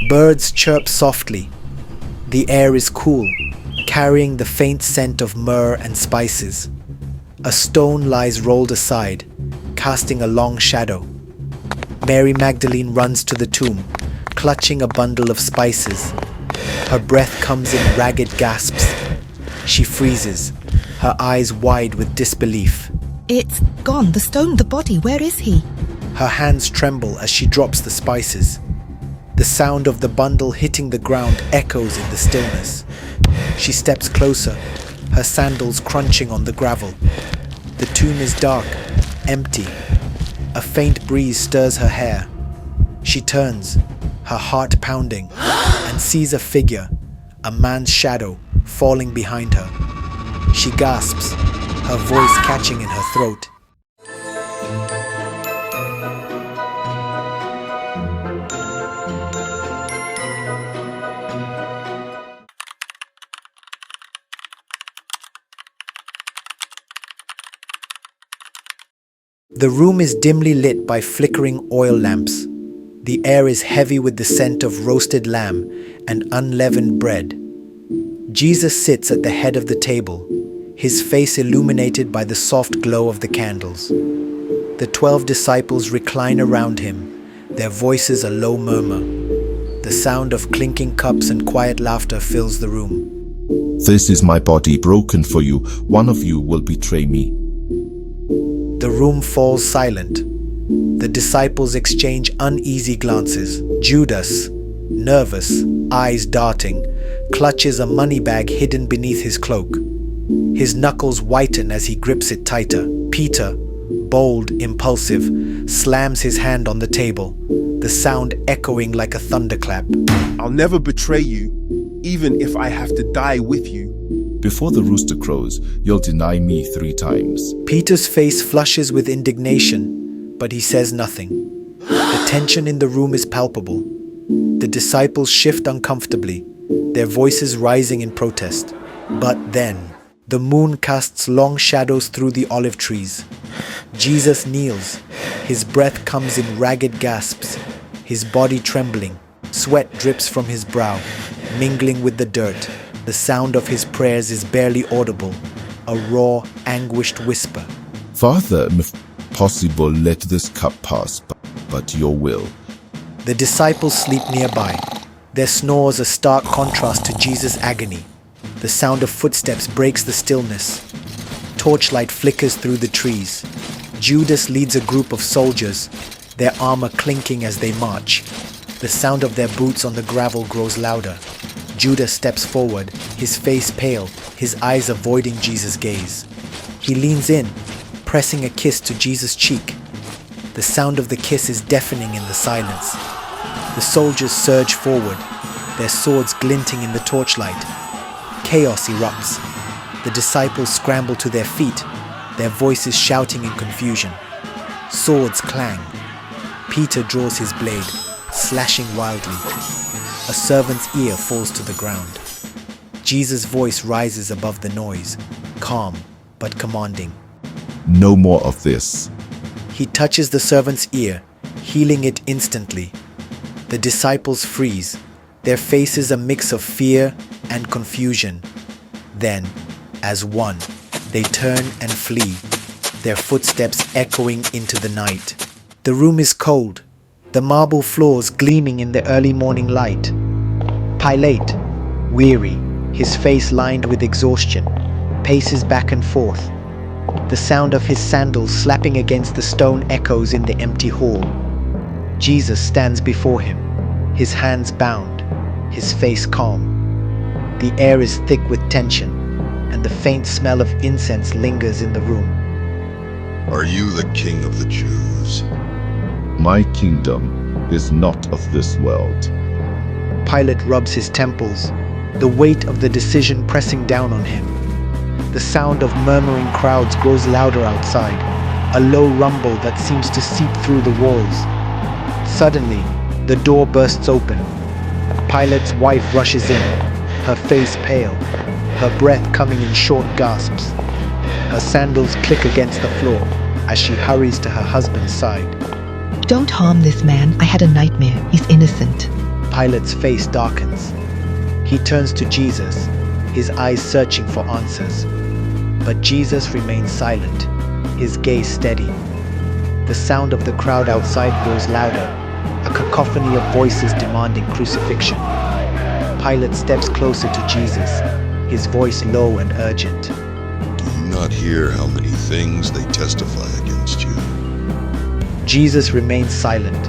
Birds chirp softly. The air is cool, carrying the faint scent of myrrh and spices. A stone lies rolled aside, casting a long shadow. Mary Magdalene runs to the tomb, clutching a bundle of spices. Her breath comes in ragged gasps. She freezes, her eyes wide with disbelief. It's gone. The stone, the body. Where is he? Her hands tremble as she drops the spices. The sound of the bundle hitting the ground echoes in the stillness. She steps closer, her sandals crunching on the gravel. The tomb is dark, empty. A faint breeze stirs her hair. She turns, her heart pounding, and sees a figure, a man's shadow, falling behind her. She gasps, her voice catching in her throat. The room is dimly lit by flickering oil lamps. The air is heavy with the scent of roasted lamb and unleavened bread. Jesus sits at the head of the table, his face illuminated by the soft glow of the candles. The 12 disciples recline around him, their voices a low murmur. The sound of clinking cups and quiet laughter fills the room. This is my body broken for you. One of you will betray me. The room falls silent. The disciples exchange uneasy glances. Judas, nervous, eyes darting, clutches a money bag hidden beneath his cloak. His knuckles whiten as he grips it tighter. Peter, bold, impulsive, slams his hand on the table, the sound echoing like a thunderclap. I'll never betray you, even if I have to die with you. Before the rooster crows, you'll deny me 3 times. Peter's face flushes with indignation, but he says nothing. The tension in the room is palpable. The disciples shift uncomfortably, their voices rising in protest. But then, the moon casts long shadows through the olive trees. Jesus kneels. His breath comes in ragged gasps, his body trembling. Sweat drips from his brow, mingling with the dirt. The sound of his prayers is barely audible, a raw, anguished whisper. Father, if possible, let this cup pass, but your will. The disciples sleep nearby, their snores a stark contrast to Jesus' agony. The sound of footsteps breaks the stillness. Torchlight flickers through the trees. Judas leads a group of soldiers, their armor clinking as they march. The sound of their boots on the gravel grows louder. Judas steps forward, his face pale, his eyes avoiding Jesus' gaze. He leans in, pressing a kiss to Jesus' cheek. The sound of the kiss is deafening in the silence. The soldiers surge forward, their swords glinting in the torchlight. Chaos erupts. The disciples scramble to their feet, their voices shouting in confusion. Swords clang. Peter draws his blade, slashing wildly. A servant's ear falls to the ground. Jesus' voice rises above the noise, calm but commanding. No more of this. He touches the servant's ear, healing it instantly. The disciples freeze, their faces a mix of fear and confusion. Then, as one, they turn and flee, their footsteps echoing into the night. The room is cold, the marble floors gleaming in the early morning light. Pilate, weary, his face lined with exhaustion, paces back and forth. The sound of his sandals slapping against the stone echoes in the empty hall. Jesus stands before him, his hands bound, his face calm. The air is thick with tension, and the faint smell of incense lingers in the room. Are you the king of the Jews? My kingdom is not of this world. Pilate rubs his temples, the weight of the decision pressing down on him. The sound of murmuring crowds grows louder outside, a low rumble that seems to seep through the walls. Suddenly, the door bursts open. Pilate's wife rushes in, her face pale, her breath coming in short gasps. Her sandals click against the floor as she hurries to her husband's side. Don't harm this man. I had a nightmare. He's innocent. Pilate's face darkens. He turns to Jesus, his eyes searching for answers. But Jesus remains silent, his gaze steady. The sound of the crowd outside grows louder, a cacophony of voices demanding crucifixion. Pilate steps closer to Jesus, his voice low and urgent. Do you not hear how many things they testify against you? Jesus remains silent,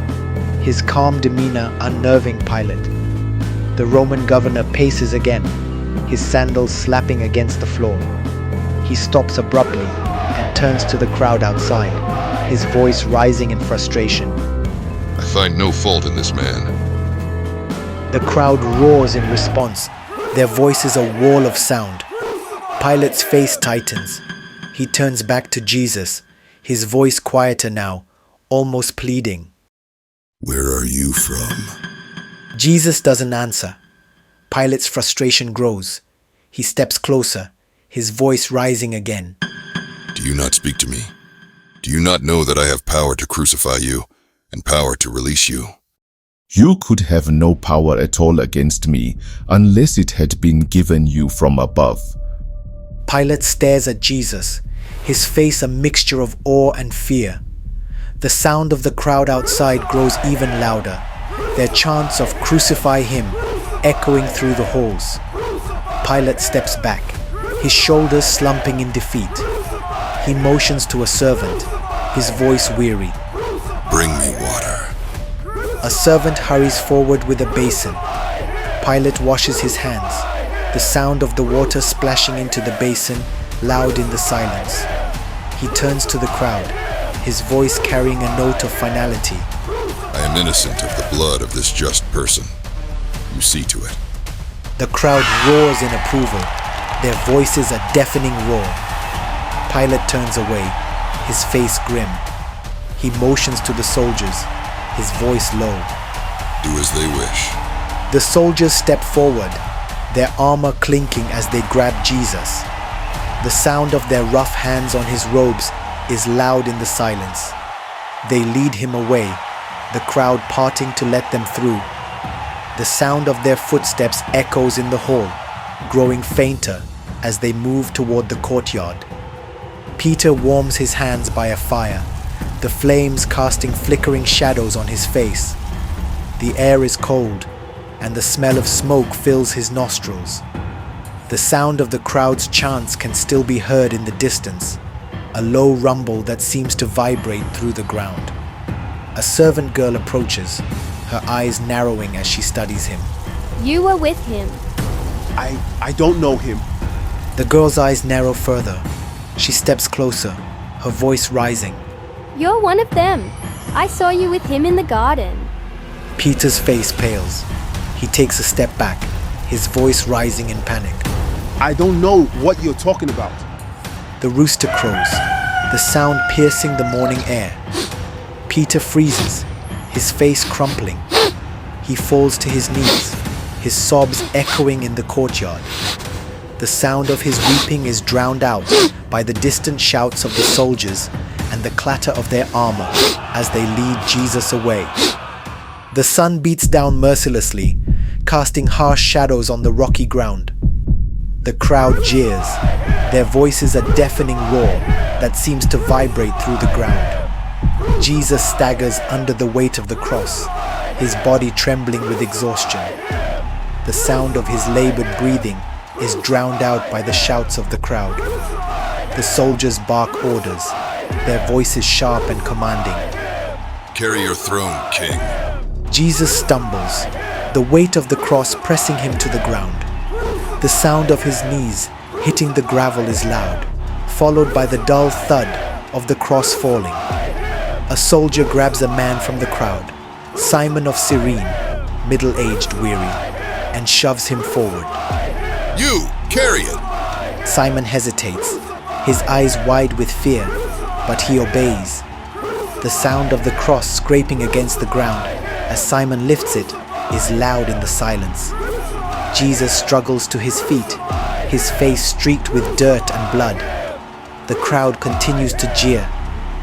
his calm demeanor unnerving Pilate. The Roman governor paces again, his sandals slapping against the floor. He stops abruptly and turns to the crowd outside, his voice rising in frustration. I find no fault in this man. The crowd roars in response, their voices a wall of sound. Pilate's face tightens. He turns back to Jesus, his voice quieter now, almost pleading. Where are you from? Jesus doesn't answer. Pilate's frustration grows. He steps closer, his voice rising again. Do you not speak to me? Do you not know that I have power to crucify you and power to release you? You could have no power at all against me unless it had been given you from above. Pilate stares at Jesus, his face a mixture of awe and fear. The sound of the crowd outside grows even louder, their chants of "Crucify him" echoing through the halls. Pilate steps back, his shoulders slumping in defeat. He motions to a servant, his voice weary. Bring me water. A servant hurries forward with a basin. Pilate washes his hands, the sound of the water splashing into the basin loud in the silence. He turns to the crowd, his voice carrying a note of finality. I am innocent of the blood of this just person. You see to it. The crowd roars in approval, their voices a deafening roar. Pilate turns away, his face grim. He motions to the soldiers, his voice low. Do as they wish. The soldiers step forward, their armor clinking as they grab Jesus. The sound of their rough hands on his robes is loud in the silence. They lead him away, the crowd parting to let them through. The sound of their footsteps echoes in the hall, growing fainter as they move toward the courtyard. Peter warms his hands by a fire, the flames casting flickering shadows on his face. The air is cold, and the smell of smoke fills his nostrils. The sound of the crowd's chants can still be heard in the distance, a low rumble that seems to vibrate through the ground. A servant girl approaches, her eyes narrowing as she studies him. You were with him. I don't know him. The girl's eyes narrow further. She steps closer, her voice rising. You're one of them. I saw you with him in the garden. Peter's face pales. He takes a step back, his voice rising in panic. I don't know what you're talking about. The rooster crows, the sound piercing the morning air. Peter freezes, his face crumpling. He falls to his knees, his sobs echoing in the courtyard. The sound of his weeping is drowned out by the distant shouts of the soldiers and the clatter of their armor as they lead Jesus away. The sun beats down mercilessly, casting harsh shadows on the rocky ground. The crowd jeers, their voices a deafening roar that seems to vibrate through the ground. Jesus staggers under the weight of the cross, his body trembling with exhaustion. The sound of his labored breathing is drowned out by the shouts of the crowd. The soldiers bark orders, their voices sharp and commanding. Carry your throne, King. Jesus stumbles, the weight of the cross pressing him to the ground. The sound of his knees hitting the gravel is loud, followed by the dull thud of the cross falling. A soldier grabs a man from the crowd, Simon of Cyrene, middle-aged, weary, and shoves him forward. You, carry it! Simon hesitates, his eyes wide with fear, but he obeys. The sound of the cross scraping against the ground as Simon lifts it is loud in the silence. Jesus struggles to his feet, his face streaked with dirt and blood. The crowd continues to jeer,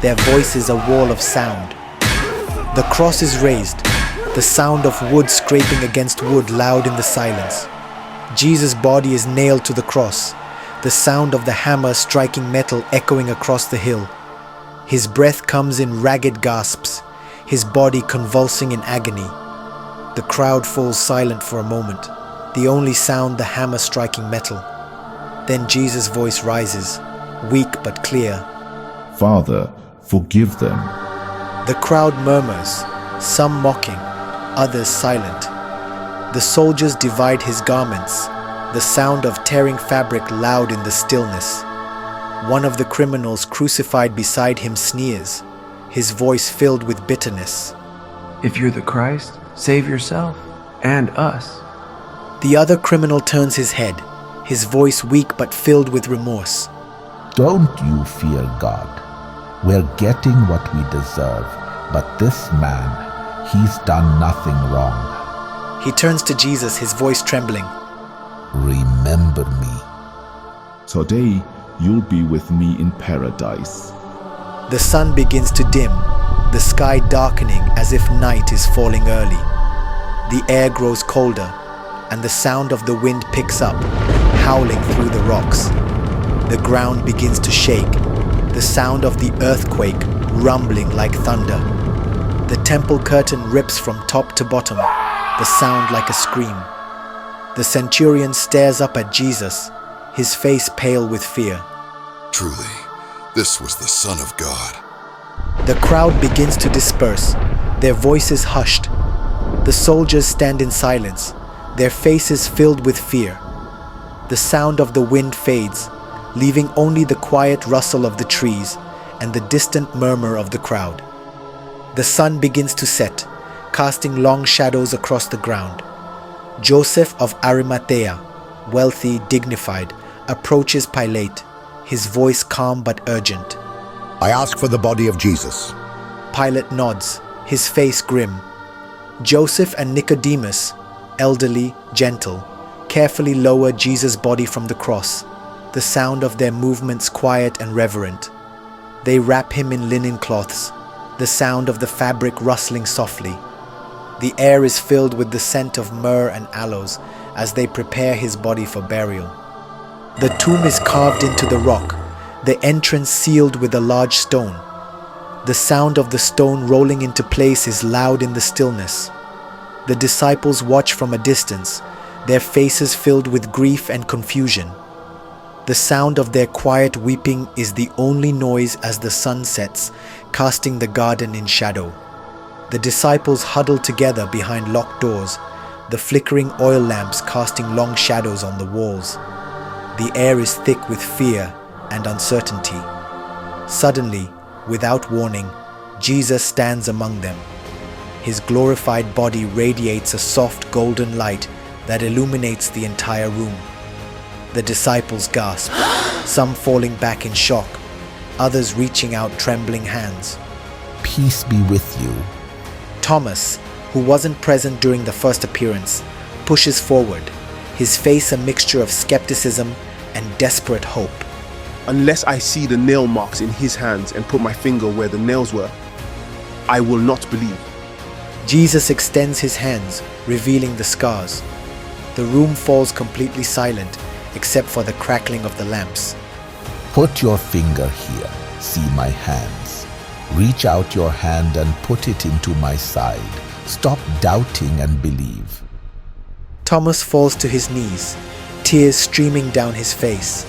their voices a wall of sound. The cross is raised, the the sound of wood scraping against wood loud in the silence. Jesus' body is nailed to the cross, the sound of the hammer striking metal echoing across the hill. His breath comes in ragged gasps, his body convulsing in agony. The crowd falls silent for a moment, the only sound the hammer striking metal. Then Jesus' voice rises, weak but clear. Father, forgive them. The crowd murmurs, some mocking, others silent. The soldiers divide his garments, the sound of tearing fabric loud in the stillness. One of the criminals crucified beside him sneers, his voice filled with bitterness. If you're the Christ, save yourself and us. The other criminal turns his head, his voice weak but filled with remorse. Don't you fear God. We're getting what we deserve, but this man, he's done nothing wrong. He turns to Jesus, his voice trembling. Remember me. Today, you'll be with me in paradise. The sun begins to dim, the sky darkening as if night is falling early. The air grows colder, and the sound of the wind picks up, howling through the rocks. The ground begins to shake, the sound of the earthquake rumbling like thunder. The temple curtain rips from top to bottom, the sound like a scream. The centurion stares up at Jesus, his face pale with fear. Truly, this was the Son of God. The crowd begins to disperse, their voices hushed. The soldiers stand in silence, their faces filled with fear. The sound of the wind fades, leaving only the quiet rustle of the trees and the distant murmur of the crowd. The sun begins to set, casting long shadows across the ground. Joseph of Arimathea, wealthy, dignified, approaches Pilate, his voice calm but urgent. I ask for the body of Jesus. Pilate nods, his face grim. Joseph and Nicodemus, elderly, gentle, carefully lower Jesus' body from the cross, the sound of their movements quiet and reverent. They wrap him in linen cloths, the sound of the fabric rustling softly. The air is filled with the scent of myrrh and aloes as they prepare his body for burial. The tomb is carved into the rock, the entrance sealed with a large stone. The sound of the stone rolling into place is loud in the stillness. The disciples watch from a distance, their faces filled with grief and confusion. The sound of their quiet weeping is the only noise as the sun sets, casting the garden in shadow. The disciples huddle together behind locked doors, the flickering oil lamps casting long shadows on the walls. The air is thick with fear and uncertainty. Suddenly, without warning, Jesus stands among them. His glorified body radiates a soft golden light that illuminates the entire room. The disciples gasp, some falling back in shock, others reaching out trembling hands. Peace be with you. Thomas, who wasn't present during the first appearance, pushes forward, his face a mixture of skepticism and desperate hope. Unless I see the nail marks in his hands and put my finger where the nails were, I will not believe. Jesus extends his hands, revealing the scars. The room falls completely silent, except for the crackling of the lamps. Put your finger here. See my hands. Reach out your hand and put it into my side. Stop doubting and believe. Thomas falls to his knees, tears streaming down his face.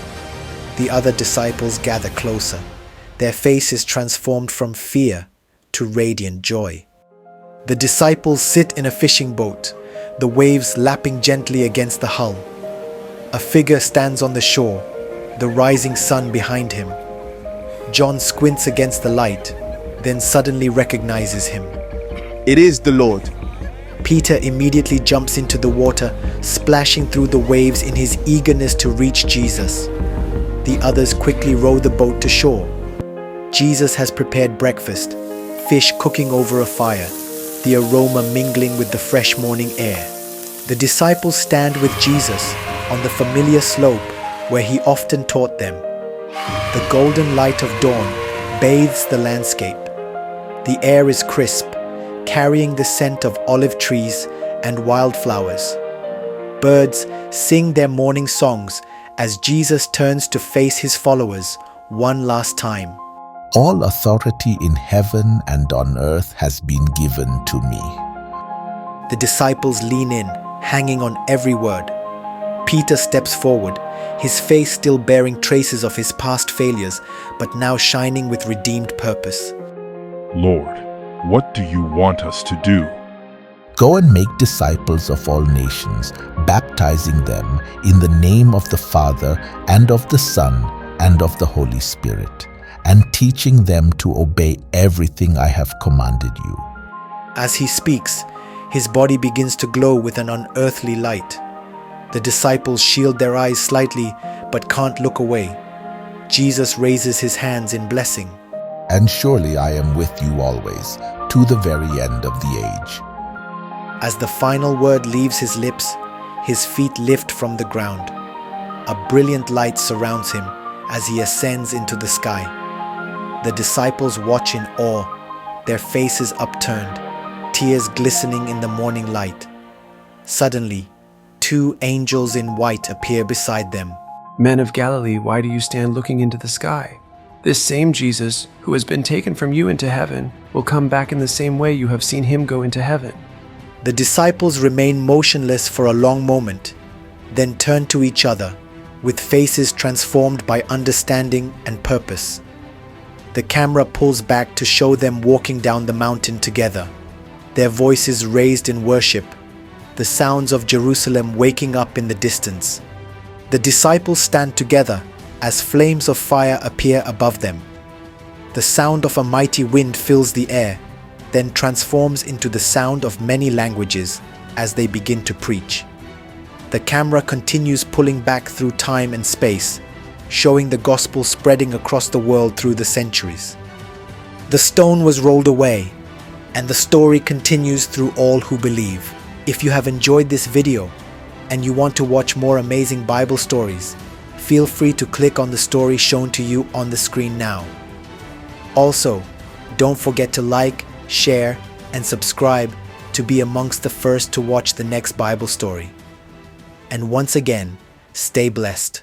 The other disciples gather closer, their faces transformed from fear to radiant joy. The disciples sit in a fishing boat, the waves lapping gently against the hull. A figure stands on the shore, the rising sun behind him. John squints against the light, then suddenly recognizes him. It is the Lord. Peter immediately jumps into the water, splashing through the waves in his eagerness to reach Jesus. The others quickly row the boat to shore. Jesus has prepared breakfast, fish cooking over a fire, the aroma mingling with the fresh morning air. The disciples stand with Jesus on the familiar slope where he often taught them. The golden light of dawn bathes the landscape. The air is crisp, carrying the scent of olive trees and wildflowers. Birds sing their morning songs as Jesus turns to face his followers one last time. All authority in heaven and on earth has been given to me. The disciples lean in, hanging on every word. Peter steps forward, his face still bearing traces of his past failures, but now shining with redeemed purpose. Lord, what do you want us to do? Go and make disciples of all nations, baptizing them in the name of the Father and of the Son and of the Holy Spirit, and teaching them to obey everything I have commanded you. As he speaks, his body begins to glow with an unearthly light. The disciples shield their eyes slightly but can't look away. Jesus raises his hands in blessing. And surely I am with you always, to the very end of the age. As the final word leaves his lips, his feet lift from the ground. A brilliant light surrounds him as he ascends into the sky. The disciples watch in awe, their faces upturned, tears glistening in the morning light. Suddenly, 2 angels in white appear beside them. Men of Galilee, why do you stand looking into the sky? This same Jesus, who has been taken from you into heaven, will come back in the same way you have seen him go into heaven. The disciples remain motionless for a long moment, then turn to each other, with faces transformed by understanding and purpose. The camera pulls back to show them walking down the mountain together, their voices raised in worship, the sounds of Jerusalem waking up in the distance. The disciples stand together as flames of fire appear above them. The sound of a mighty wind fills the air, then transforms into the sound of many languages as they begin to preach. The camera continues pulling back through time and space, showing the gospel spreading across the world through the centuries. The stone was rolled away, and the story continues through all who believe. If you have enjoyed this video and you want to watch more amazing Bible stories, feel free to click on the story shown to you on the screen now. Also, don't forget to like, share, and subscribe to be amongst the first to watch the next Bible story. And once again, stay blessed.